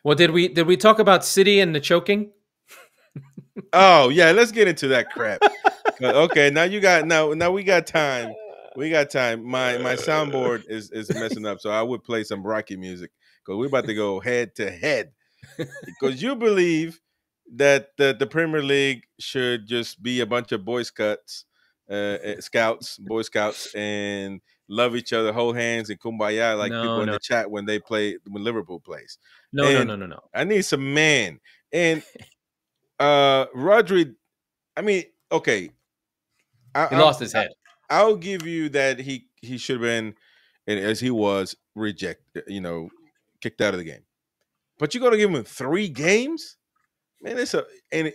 Well, did we talk about City and the choking? Oh yeah, let's get into that crap. Okay, now you got now we got time. We got time. My soundboard is messing up, so I would play some Rocky music because we're about to go head to head. Because you believe that the Premier League should just be a bunch of Boy Scouts, and love each other, hold hands, and kumbaya like No, people in no, the chat when they play when Liverpool plays. no, no, And no, no, no. I need some man. And Rodri, I mean, okay, He I, lost his head. I'll give you that he should have been, and as he was rejected, kicked out of the game. But you're gonna give him 3 games, man. And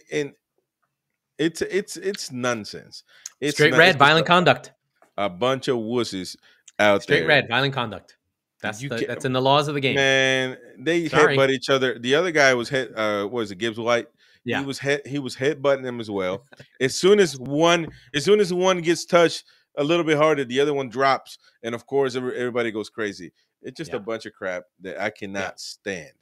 it's nonsense. It's Straight not. It's red, just violent conduct. a bunch of wusses out Straight there. red, violent conduct. You can't, That's in the laws of the game. man. They Sorry. headbutt each other. The other guy was what was it, Gibbs-White? Yeah. He was headbutting him as well. As soon as one gets touched a little bit harder, the other one drops, and of course everybody goes crazy. It's just a bunch of crap that I cannot stand.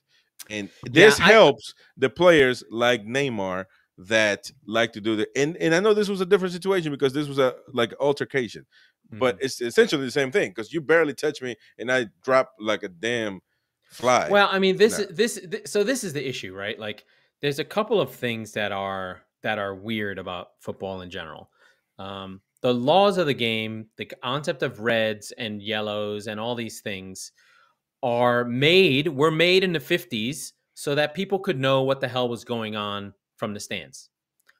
And this helps the players like Neymar that like to do that. And I know this was a different situation because this was a like altercation, but it's essentially the same thing because you barely touch me and I drop like a damn fly. Well, I mean, this is the issue, right? Like, there's a couple of things that are weird about football in general. The laws of the game, the concept of reds and yellows and all these things were made in the 50s so that people could know what the hell was going on from the stands.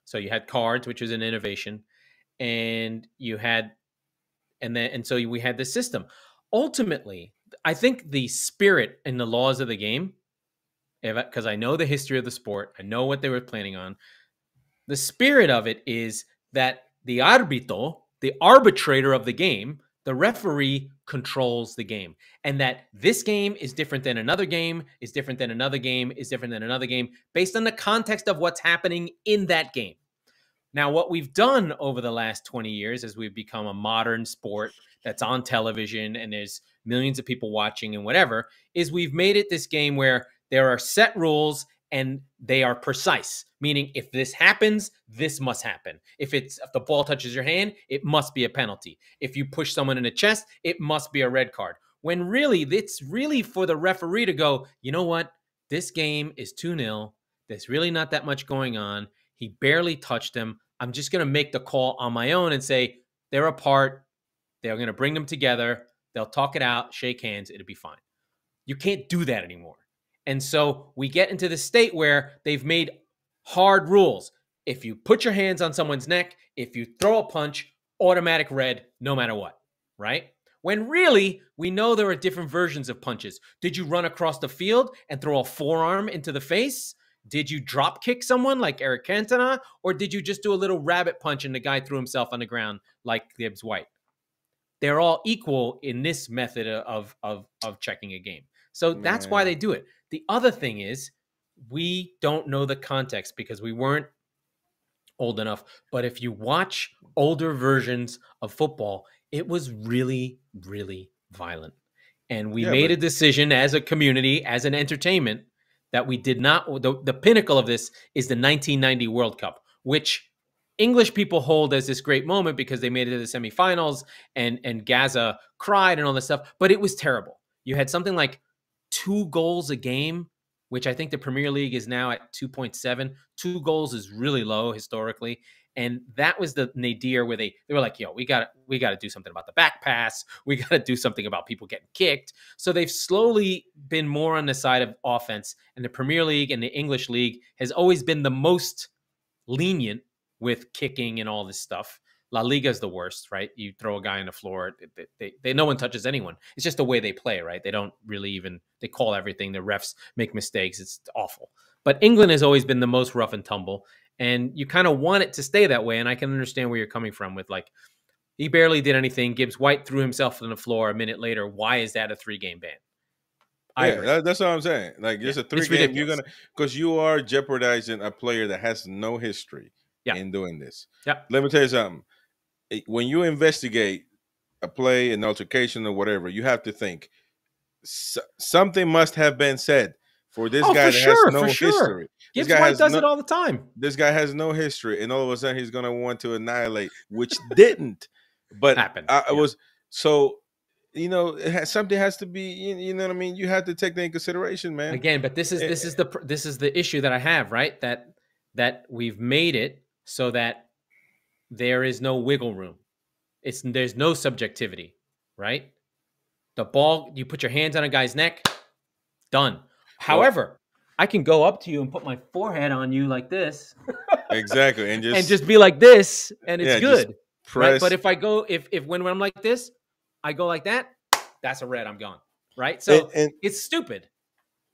So you had cards, which was an innovation, and we had this system. Ultimately, I think the spirit and the laws of the game, because I know the history of the sport, I know what they were planning on. The spirit of it is that the árbitro, the arbitrator of the game, the referee controls the game, and that this game is different than another game, is different than another game, is different than another game, based on the context of what's happening in that game. Now, what we've done over the last 20 years as we've become a modern sport that's on television and there's millions of people watching and whatever, is we've made it this game where there are set rules and they are precise, meaning if this happens, this must happen. If the ball touches your hand, it must be a penalty. If you push someone in the chest, it must be a red card. When really, it's really for the referee to go, you know what? This game is 2-0. There's really not that much going on. He barely touched him. I'm just going to make the call on my own and say they're apart. They're going to bring them together. They'll talk it out, shake hands. It'll be fine. You can't do that anymore. And so we get into the state where they've made hard rules. If you put your hands on someone's neck, if you throw a punch, automatic red, no matter what, right? When really, we know there are different versions of punches. Did you run across the field and throw a forearm into the face? Did you drop kick someone like Eric Cantona? Or did you just do a little rabbit punch and the guy threw himself on the ground like Gibbs-White? They're all equal in this method of checking a game. So that's why they do it. The other thing is we don't know the context because we weren't old enough. But if you watch older versions of football, it was really, really violent. And we made a decision as a community, as an entertainment, that we did not. The pinnacle of this is the 1990 World Cup, which English people hold as this great moment because they made it to the semifinals and Gaza cried and all this stuff. But it was terrible. You had something like 2 goals a game, which I think the Premier League is now at 2.7. 2 goals is really low historically. And that was the nadir where they were like, yo, we got to do something about the back pass. We got to do something about people getting kicked. So they've slowly been more on the side of offense. And the Premier League and the English League has always been the most lenient with kicking and all this stuff. La Liga is the worst, right? You throw a guy on the floor, they no one touches anyone. It's just the way they play, right? They don't really even, they call everything. The refs make mistakes. It's awful. But England has always been the most rough and tumble. And you kind of want it to stay that way. And I can understand where you're coming from with like, he barely did anything. Gibbs-White threw himself on the floor a minute later. Why is that a 3-game ban? That's what I'm saying. Like, it's a 3-game. You're gonna, because you are jeopardizing a player that has no history in doing this. Let me tell you something. When you investigate a play, an altercation, or whatever, you have to think something must have been said For this Oh, guy for that has sure, no for sure. history. This guy Gibbs-White has does no it all the time. this guy has no history, and all of a sudden he's gonna want to annihilate, which didn't. But Happen. I was so something has to be. You know what I mean? You have to take that in consideration, man. Again, but this is the issue that I have, right? That we've made it so that there is no wiggle room. There's no subjectivity, right? The ball, you put your hands on a guy's neck, done. However, I can go up to you and put my forehead on you like this. Exactly. And just be like this, and it's good. Press. Right? But if I go, when I'm like this, I go like that, that's a red, I'm gone. Right? So it's stupid.